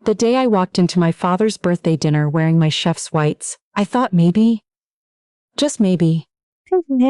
The day I walked into my father's birthday dinner wearing my chef's whites, I thought maybe, just maybe,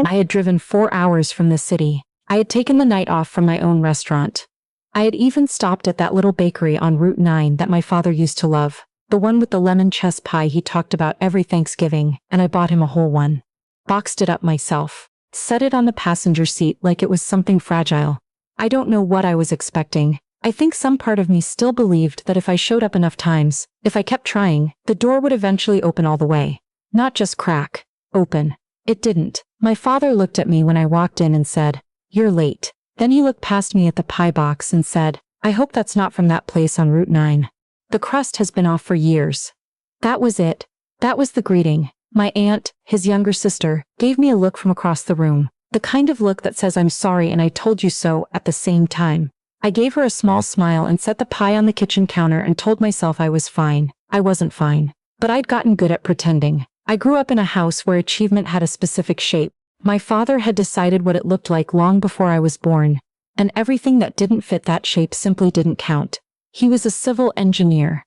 I had driven 4 hours from the city. I had taken the night off from my own restaurant. I had even stopped at that little bakery on Route 9 that my father used to love, the one with the lemon chess pie he talked about every Thanksgiving, and I bought him a whole one. Boxed it up myself. Set it on the passenger seat like it was something fragile. I don't know what I was expecting. I think some part of me still believed that if I showed up enough times, if I kept trying, the door would eventually open all the way. Not just crack. Open. It didn't. My father looked at me when I walked in and said, "You're late." Then he looked past me at the pie box and said, "I hope that's not from that place on Route 9. The crust has been off for years." That was it. That was the greeting. My aunt, his younger sister, gave me a look from across the room. The kind of look that says I'm sorry and I told you so at the same time. I gave her a small smile and set the pie on the kitchen counter and told myself I was fine. I wasn't fine. But I'd gotten good at pretending. I grew up in a house where achievement had a specific shape. My father had decided what it looked like long before I was born. And everything that didn't fit that shape simply didn't count. He was a civil engineer.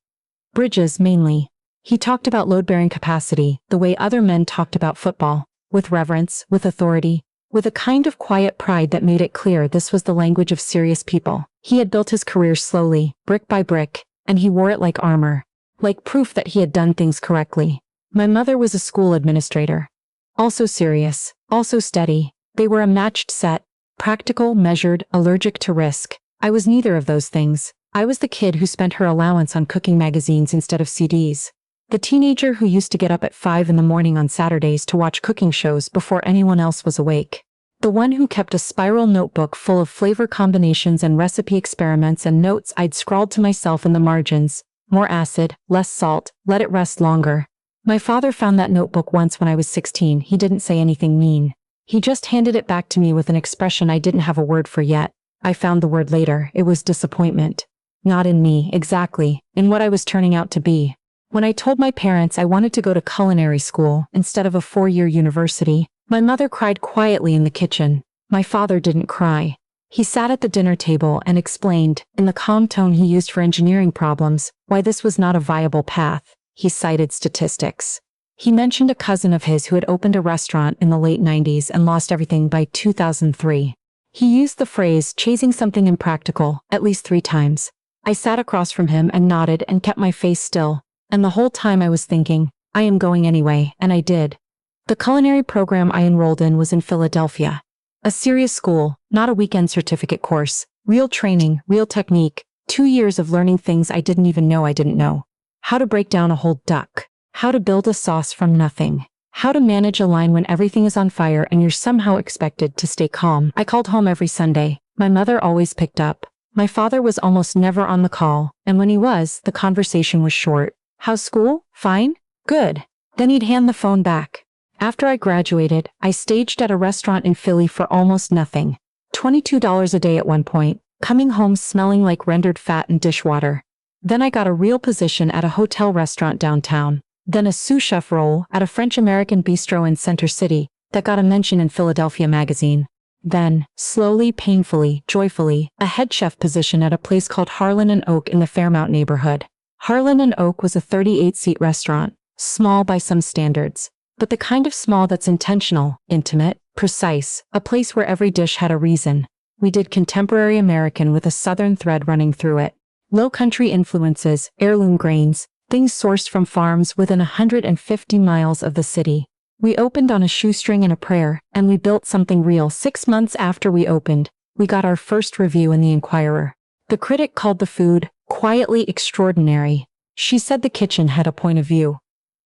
Bridges mainly. He talked about load-bearing capacity, the way other men talked about football. With reverence, with authority, with a kind of quiet pride that made it clear this was the language of serious people. He had built his career slowly, brick by brick, and he wore it like armor. Like proof that he had done things correctly. My mother was a school administrator. Also serious, also steady. They were a matched set. Practical, measured, allergic to risk. I was neither of those things. I was the kid who spent her allowance on cooking magazines instead of CDs. The teenager who used to get up at 5 in the morning on Saturdays to watch cooking shows before anyone else was awake. The one who kept a spiral notebook full of flavor combinations and recipe experiments and notes I'd scrawled to myself in the margins. More acid, less salt, let it rest longer. My father found that notebook once when I was 16. He didn't say anything mean. He just handed it back to me with an expression I didn't have a word for yet. I found the word later. It was disappointment. Not in me, exactly, in what I was turning out to be. When I told my parents I wanted to go to culinary school instead of a 4-year university, my mother cried quietly in the kitchen. My father didn't cry. He sat at the dinner table and explained, in the calm tone he used for engineering problems, why this was not a viable path. He cited statistics. He mentioned a cousin of his who had opened a restaurant in the late 90s and lost everything by 2003. He used the phrase chasing something impractical at least 3 times. I sat across from him and nodded and kept my face still. And the whole time I was thinking, I am going anyway, and I did. The culinary program I enrolled in was in Philadelphia. A serious school, not a weekend certificate course. Real training, real technique, 2 years of learning things I didn't even know I didn't know. How to break down a whole duck. How to build a sauce from nothing. How to manage a line when everything is on fire and you're somehow expected to stay calm. I called home every Sunday. My mother always picked up. My father was almost never on the call, and when he was, the conversation was short. How's school? Fine? Good. Then he'd hand the phone back. After I graduated, I staged at a restaurant in Philly for almost nothing. $22 a day at one point, coming home smelling like rendered fat and dishwater. Then I got a real position at a hotel restaurant downtown. Then a sous chef role at a French-American bistro in Center City that got a mention in Philadelphia magazine. Then, slowly, painfully, joyfully, a head chef position at a place called Harlan and Oak in the Fairmount neighborhood. Harlan and Oak was a 38-seat restaurant, small by some standards, but the kind of small that's intentional, intimate, precise, a place where every dish had a reason. We did contemporary American with a southern thread running through it. Low country influences, heirloom grains, things sourced from farms within 150 miles of the city. We opened on a shoestring and a prayer, and we built something real. 6 months after we opened, we got our first review in the Inquirer. The critic called the food quietly extraordinary. She said the kitchen had a point of view.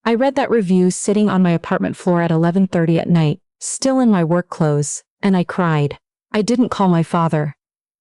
I read that review sitting on my apartment floor at 11:30 at night, still in my work clothes, and I cried. I didn't call my father.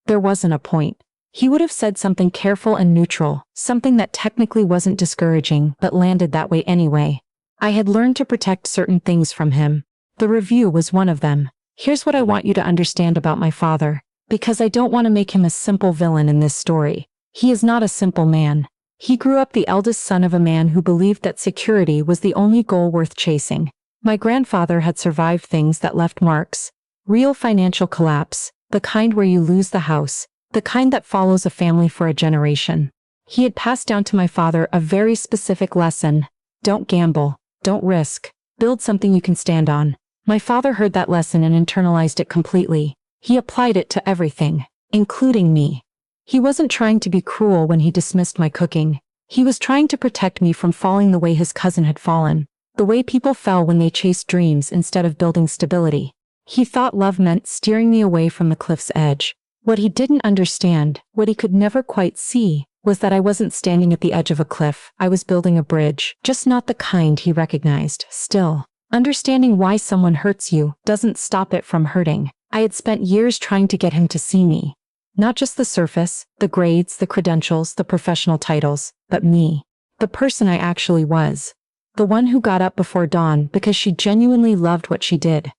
There wasn't a point. He would have said something careful and neutral, something that technically wasn't discouraging but landed that way anyway. I had learned to protect certain things from him. The review was one of them. Here's what I want you to understand about my father, because I don't want to make him a simple villain in this story. He is not a simple man. He grew up the eldest son of a man who believed that security was the only goal worth chasing. My grandfather had survived things that left marks. Real financial collapse, the kind where you lose the house, the kind that follows a family for a generation. He had passed down to my father a very specific lesson. Don't gamble. Don't risk. Build something you can stand on. My father heard that lesson and internalized it completely. He applied it to everything, including me. He wasn't trying to be cruel when he dismissed my cooking. He was trying to protect me from falling the way his cousin had fallen, the way people fell when they chased dreams instead of building stability. He thought love meant steering me away from the cliff's edge. What he didn't understand, what he could never quite see, was that I wasn't standing at the edge of a cliff. I was building a bridge, just not the kind he recognized. Still, understanding why someone hurts you doesn't stop it from hurting. I had spent years trying to get him to see me. Not just the surface, the grades, the credentials, the professional titles, but me. The person I actually was. The one who got up before dawn because she genuinely loved what she did.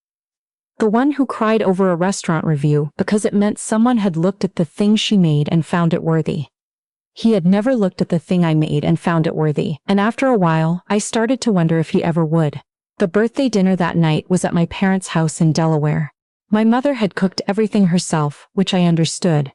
The one who cried over a restaurant review because it meant someone had looked at the thing she made and found it worthy. He had never looked at the thing I made and found it worthy, and after a while, I started to wonder if he ever would. The birthday dinner that night was at my parents' house in Delaware. My mother had cooked everything herself, which I understood.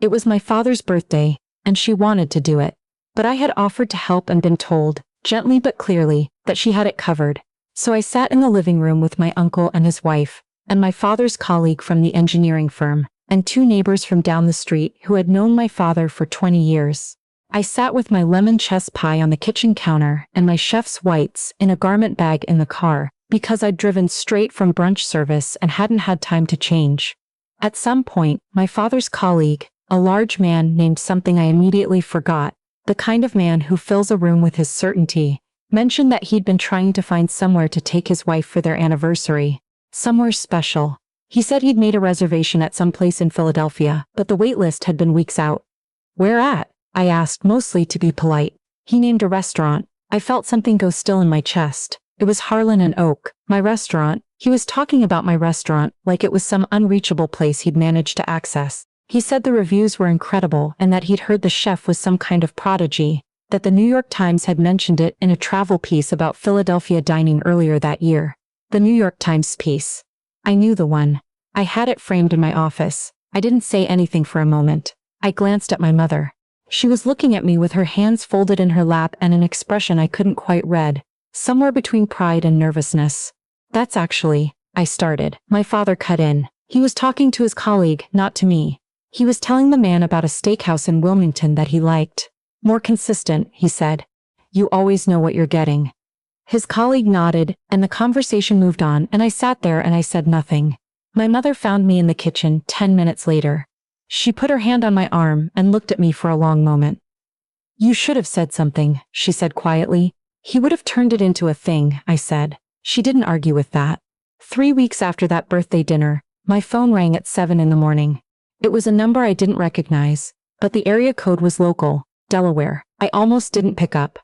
It was my father's birthday, and she wanted to do it. But I had offered to help and been told, gently but clearly, that she had it covered. So I sat in the living room with my uncle and his wife, and my father's colleague from the engineering firm, and two neighbors from down the street who had known my father for 20 years. I sat with my lemon chess pie on the kitchen counter and my chef's whites in a garment bag in the car, because I'd driven straight from brunch service and hadn't had time to change. At some point, my father's colleague, a large man named something I immediately forgot, the kind of man who fills a room with his certainty, mentioned that he'd been trying to find somewhere to take his wife for their anniversary. Somewhere special. He said he'd made a reservation at some place in Philadelphia, but the wait list had been weeks out. Where at? I asked, mostly to be polite. He named a restaurant. I felt something go still in my chest. It was Harlan and Oak, my restaurant. He was talking about my restaurant like it was some unreachable place he'd managed to access. He said the reviews were incredible and that he'd heard the chef was some kind of prodigy, that the New York Times had mentioned it in a travel piece about Philadelphia dining earlier that year. The New York Times piece. I knew the one. I had it framed in my office. I didn't say anything for a moment. I glanced at my mother. She was looking at me with her hands folded in her lap and an expression I couldn't quite read, somewhere between pride and nervousness. That's actually, I started. My father cut in. He was talking to his colleague, not to me. He was telling the man about a steakhouse in Wilmington that he liked. More consistent, he said. You always know what you're getting. His colleague nodded, and the conversation moved on, and I sat there and I said nothing. My mother found me in the kitchen 10 minutes later. She put her hand on my arm and looked at me for a long moment. You should have said something, she said quietly. He would have turned it into a thing, I said. She didn't argue with that. 3 weeks after that birthday dinner, my phone rang at 7 in the morning. It was a number I didn't recognize, but the area code was local, Delaware. I almost didn't pick up.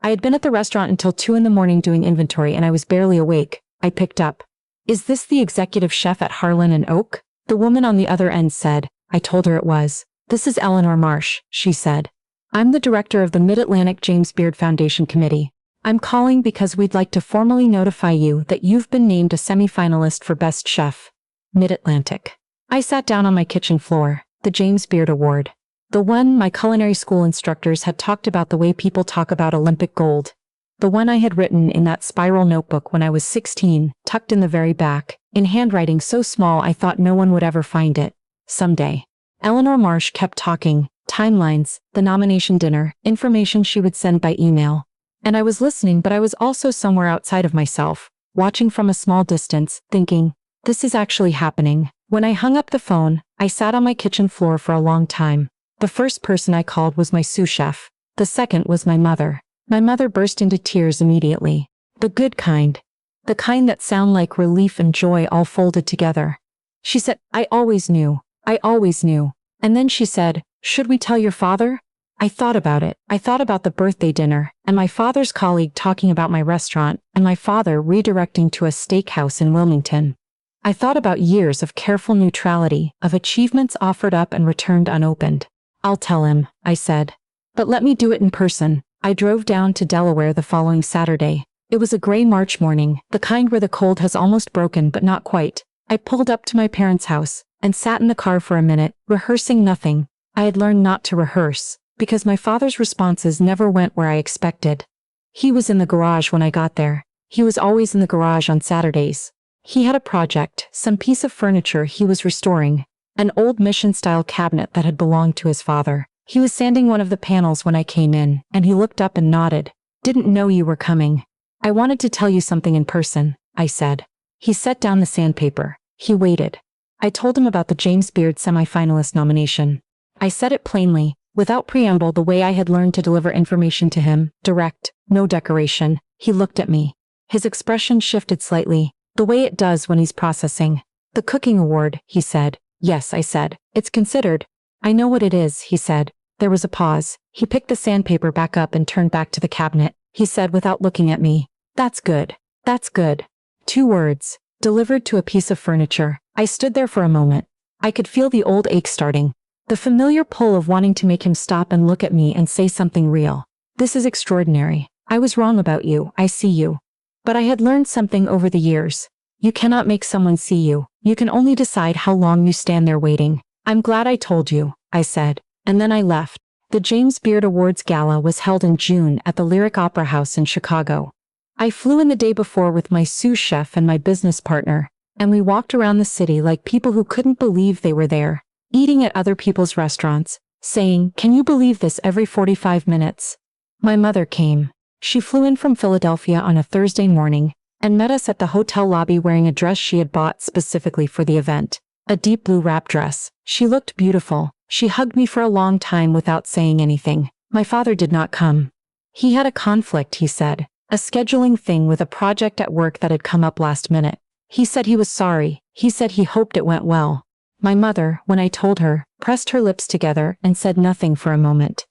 I had been at the restaurant until 2 in the morning doing inventory and I was barely awake. I picked up. Is this the executive chef at Harlan and Oak? The woman on the other end said. I told her it was. This is Eleanor Marsh, she said. I'm the director of the Mid-Atlantic James Beard Foundation Committee. I'm calling because we'd like to formally notify you that you've been named a semi-finalist for Best Chef. Mid-Atlantic. I sat down on my kitchen floor. The James Beard Award. The one my culinary school instructors had talked about the way people talk about Olympic gold. The one I had written in that spiral notebook when I was 16, tucked in the very back, in handwriting so small I thought no one would ever find it. Someday. Eleanor Marsh kept talking, timelines, the nomination dinner, information she would send by email. And I was listening, but I was also somewhere outside of myself, watching from a small distance, thinking, this is actually happening. When I hung up the phone, I sat on my kitchen floor for a long time. The first person I called was my sous chef. The second was my mother. My mother burst into tears immediately. The good kind. The kind that sound like relief and joy all folded together. She said, I always knew. I always knew. And then she said, should we tell your father? I thought about it. I thought about the birthday dinner, and my father's colleague talking about my restaurant, and my father redirecting to a steakhouse in Wilmington. I thought about years of careful neutrality, of achievements offered up and returned unopened. I'll tell him, I said. But let me do it in person. I drove down to Delaware the following Saturday. It was a gray March morning, the kind where the cold has almost broken but not quite. I pulled up to my parents' house and sat in the car for a minute, rehearsing nothing. I had learned not to rehearse. because my father's responses never went where I expected. He was in the garage when I got there. He was always in the garage on Saturdays. He had a project, some piece of furniture he was restoring, an old mission-style cabinet that had belonged to his father. He was sanding one of the panels when I came in, and he looked up and nodded. "Didn't know you were coming. I wanted to tell you something in person," I said. He set down the sandpaper. He waited. I told him about the James Beard semi-finalist nomination. I said it plainly, without preamble, the way I had learned to deliver information to him, direct, no decoration. He looked at me. His expression shifted slightly, the way it does when he's processing. "The cooking award," he said. "Yes," I said. "It's considered." "I know what it is," he said. There was a pause. He picked the sandpaper back up and turned back to the cabinet. He said without looking at me, "That's good. That's good." 2 words, delivered to a piece of furniture. I stood there for a moment. I could feel the old ache starting. The familiar pull of wanting to make him stop and look at me and say something real. "This is extraordinary. I was wrong about you, I see you." But I had learned something over the years. You cannot make someone see you. You can only decide how long you stand there waiting. "I'm glad I told you," I said. And then I left. The James Beard Awards Gala was held in June at the Lyric Opera House in Chicago. I flew in the day before with my sous chef and my business partner, and we walked around the city like people who couldn't believe they were there, eating at other people's restaurants, saying, "Can you believe this?" every 45 minutes. My mother came. She flew in from Philadelphia on a Thursday morning and met us at the hotel lobby wearing a dress she had bought specifically for the event, a deep blue wrap dress. She looked beautiful. She hugged me for a long time without saying anything. My father did not come. He had a conflict, he said, a scheduling thing with a project at work that had come up last minute. He said he was sorry. He said he hoped it went well. My mother, when I told her, pressed her lips together and said nothing for a moment.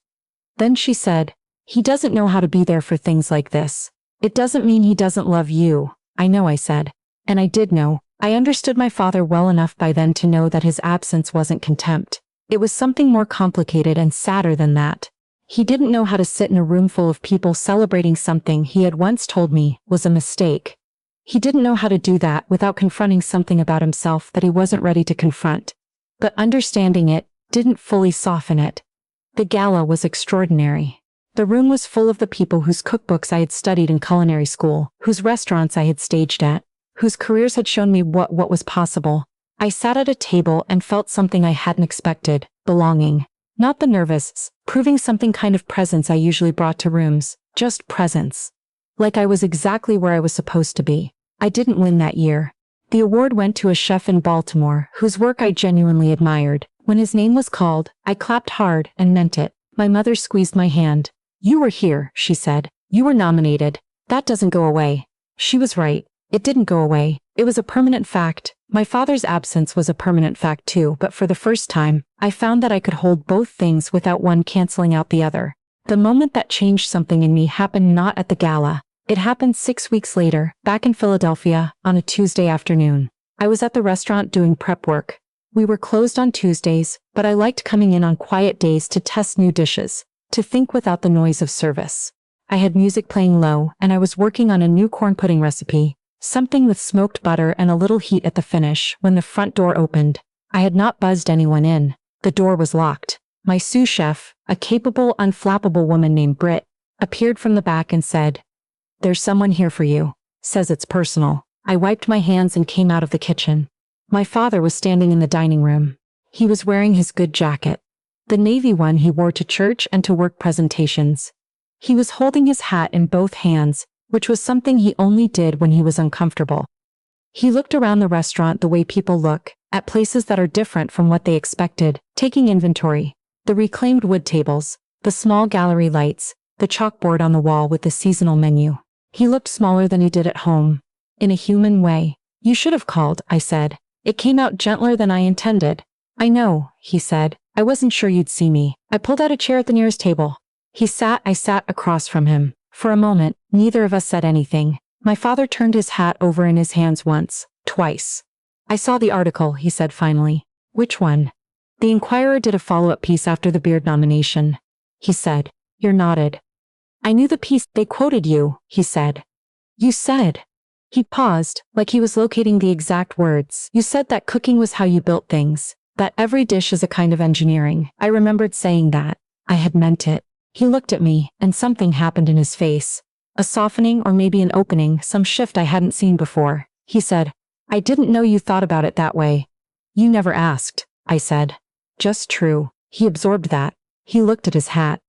Then she said, "He doesn't know how to be there for things like this. It doesn't mean he doesn't love you." "I know," I said. And I did know. I understood my father well enough by then to know that his absence wasn't contempt. It was something more complicated and sadder than that. He didn't know how to sit in a room full of people celebrating something he had once told me was a mistake. He didn't know how to do that without confronting something about himself that he wasn't ready to confront. But understanding it didn't fully soften it. The gala was extraordinary. The room was full of the people whose cookbooks I had studied in culinary school, whose restaurants I had staged at, whose careers had shown me what was possible. I sat at a table and felt something I hadn't expected, belonging. Not the nervous, proving something kind of presence I usually brought to rooms, just presence. Like I was exactly where I was supposed to be. I didn't win that year. The award went to a chef in Baltimore whose work I genuinely admired. When his name was called, I clapped hard and meant it. My mother squeezed my hand. "You were here," she said. "You were nominated. That doesn't go away." She was right. It didn't go away. It was a permanent fact. My father's absence was a permanent fact too, but for the first time, I found that I could hold both things without one canceling out the other. The moment that changed something in me happened not at the gala. It happened 6 weeks later, back in Philadelphia, on a Tuesday afternoon. I was at the restaurant doing prep work. We were closed on Tuesdays, but I liked coming in on quiet days to test new dishes, to think without the noise of service. I had music playing low, and I was working on a new corn pudding recipe, something with smoked butter and a little heat at the finish, when the front door opened. I had not buzzed anyone in. The door was locked. My sous chef, a capable, unflappable woman named Britt, appeared from the back and said, "There's someone here for you. Says it's personal." I wiped my hands and came out of the kitchen. My father was standing in the dining room. He was wearing his good jacket, the navy one he wore to church and to work presentations. He was holding his hat in both hands, which was something he only did when he was uncomfortable. He looked around the restaurant the way people look, at places that are different from what they expected, taking inventory. The reclaimed wood tables, the small gallery lights, the chalkboard on the wall with the seasonal menu. He looked smaller than he did at home. In a human way. "You should have called," I said. "It came out gentler than I intended." "I know," he said. "I wasn't sure you'd see me." I pulled out a chair at the nearest table. I sat across from him. For a moment, neither of us said anything. My father turned his hat over in his hands once, twice. "I saw the article," he said finally. "Which one?" "The Inquirer did a follow-up piece after the Beard nomination," he said. "You nodded." "I knew the piece. They quoted you," he said. "You said." He paused, like he was locating the exact words. "You said that cooking was how you built things, that every dish is a kind of engineering." I remembered saying that. I had meant it. He looked at me, and something happened in his face. A softening or maybe an opening, some shift I hadn't seen before. He said, I didn't know you thought about it that way. You never asked, I said. Just true. He absorbed that. He looked at his hat.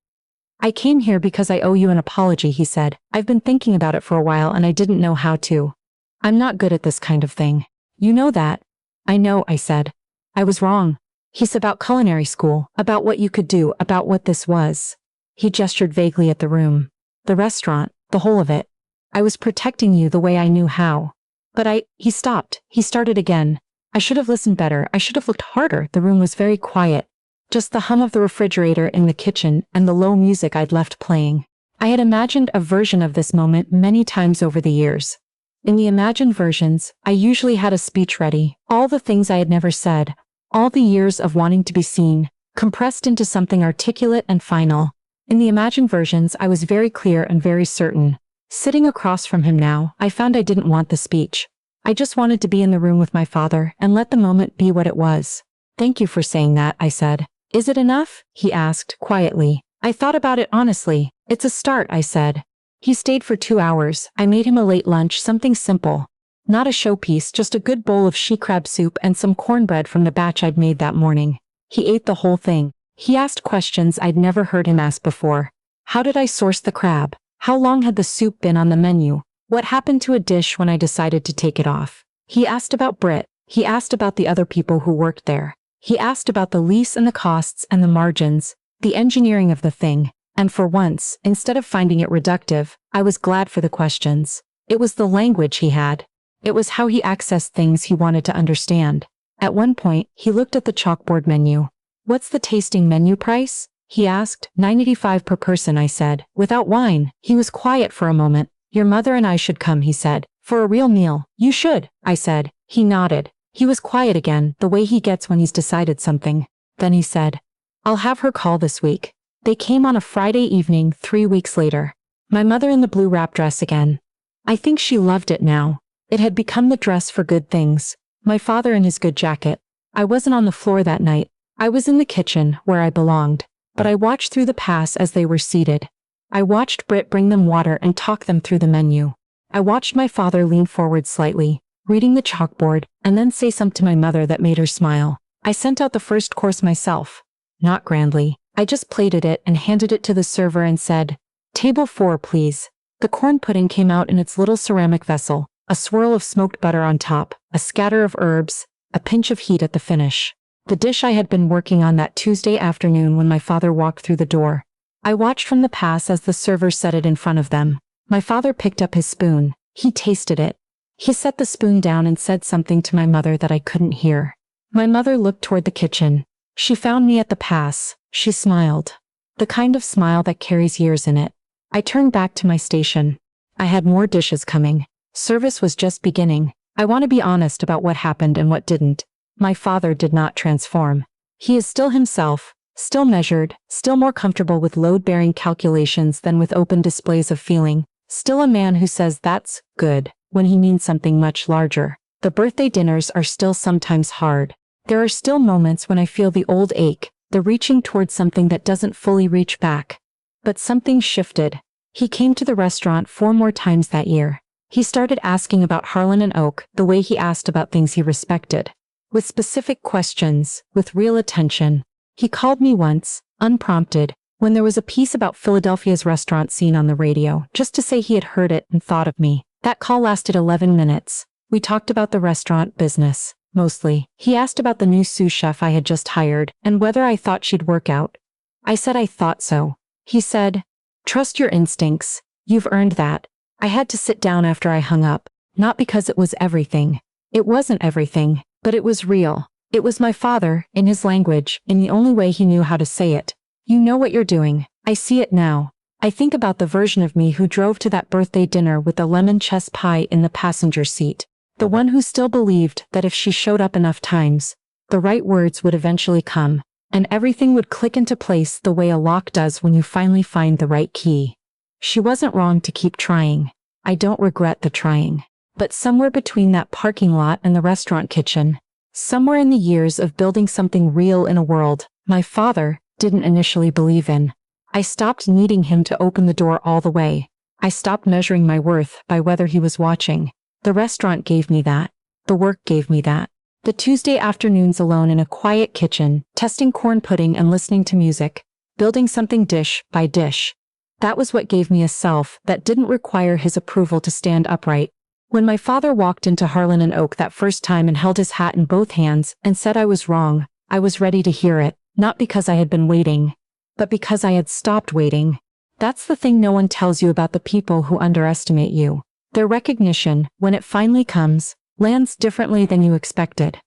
I came here because I owe you an apology, he said. I've been thinking about it for a while and I didn't know how to. I'm not good at this kind of thing. You know that. I know, I said. I was wrong. He's about culinary school, about what you could do, about what this was. He gestured vaguely at the room. The restaurant, the whole of it. I was protecting you the way I knew how. But he stopped. He started again. I should have listened better. I should have looked harder. The room was very quiet. Just the hum of the refrigerator in the kitchen and the low music I'd left playing. I had imagined a version of this moment many times over the years. In the imagined versions, I usually had a speech ready, all the things I had never said, all the years of wanting to be seen, compressed into something articulate and final. In the imagined versions, I was very clear and very certain. Sitting across from him now, I found I didn't want the speech. I just wanted to be in the room with my father and let the moment be what it was. Thank you for saying that, I said. Is it enough? He asked, quietly. I thought about it honestly. It's a start, I said. He stayed for 2 hours. I made him a late lunch, something simple. Not a showpiece, just a good bowl of she-crab soup and some cornbread from the batch I'd made that morning. He ate the whole thing. He asked questions I'd never heard him ask before. How did I source the crab? How long had the soup been on the menu? What happened to a dish when I decided to take it off? He asked about Britt. He asked about the other people who worked there. He asked about the lease and the costs and the margins, the engineering of the thing. And for once, instead of finding it reductive, I was glad for the questions. It was the language he had. It was how he accessed things he wanted to understand. At one point, he looked at the chalkboard menu. What's the tasting menu price? He asked. $9.85 per person, I said. Without wine. He was quiet for a moment. Your mother and I should come, he said. For a real meal. You should, I said. He nodded. He was quiet again, the way he gets when he's decided something. Then he said, I'll have her call this week. They came on a Friday evening 3 weeks later. My mother in the blue wrap dress again. I think she loved it now. It had become the dress for good things. My father in his good jacket. I wasn't on the floor that night. I was in the kitchen, where I belonged. But I watched through the pass as they were seated. I watched Britt bring them water and talk them through the menu. I watched my father lean forward slightly, reading the chalkboard, and then say something to my mother that made her smile. I sent out the first course myself. Not grandly. I just plated it and handed it to the server and said, Table 4, please. The corn pudding came out in its little ceramic vessel, a swirl of smoked butter on top, a scatter of herbs, a pinch of heat at the finish. The dish I had been working on that Tuesday afternoon when my father walked through the door. I watched from the pass as the server set it in front of them. My father picked up his spoon. He tasted it. He set the spoon down and said something to my mother that I couldn't hear. My mother looked toward the kitchen. She found me at the pass. She smiled. The kind of smile that carries years in it. I turned back to my station. I had more dishes coming. Service was just beginning. I want to be honest about what happened and what didn't. My father did not transform. He is still himself, still measured, still more comfortable with load-bearing calculations than with open displays of feeling, still a man who says that's good when he means something much larger. The birthday dinners are still sometimes hard. There are still moments when I feel the old ache, the reaching towards something that doesn't fully reach back. But something shifted. He came to the restaurant 4 more times that year. He started asking about Harlan and Oak the way he asked about things he respected. With specific questions, with real attention. He called me once, unprompted, when there was a piece about Philadelphia's restaurant scene on the radio, just to say he had heard it and thought of me. That call lasted 11 minutes. We talked about the restaurant business. Mostly. He asked about the new sous chef I had just hired, and whether I thought she'd work out. I said I thought so. He said, Trust your instincts. You've earned that. I had to sit down after I hung up, not because it was everything. It wasn't everything, but it was real. It was my father, in his language, in the only way he knew how to say it. You know what you're doing. I see it now. I think about the version of me who drove to that birthday dinner with the lemon chess pie in the passenger seat. The one who still believed that if she showed up enough times, the right words would eventually come, and everything would click into place the way a lock does when you finally find the right key. She wasn't wrong to keep trying. I don't regret the trying. But somewhere between that parking lot and the restaurant kitchen, somewhere in the years of building something real in a world, my father, didn't initially believe in. I stopped needing him to open the door all the way. I stopped measuring my worth by whether he was watching. The restaurant gave me that. The work gave me that. The Tuesday afternoons alone in a quiet kitchen, testing corn pudding and listening to music, building something dish by dish. That was what gave me a self that didn't require his approval to stand upright. When my father walked into Harlan and Oak that first time and held his hat in both hands and said I was wrong, I was ready to hear it, not because I had been waiting, but because I had stopped waiting. That's the thing no one tells you about the people who underestimate you. Their recognition, when it finally comes, lands differently than you expected.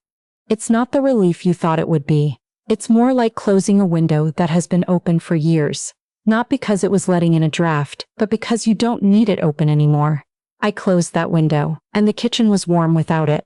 It's not the relief you thought it would be. It's more like closing a window that has been open for years. Not because it was letting in a draft, but because you don't need it open anymore. I closed that window, and the kitchen was warm without it.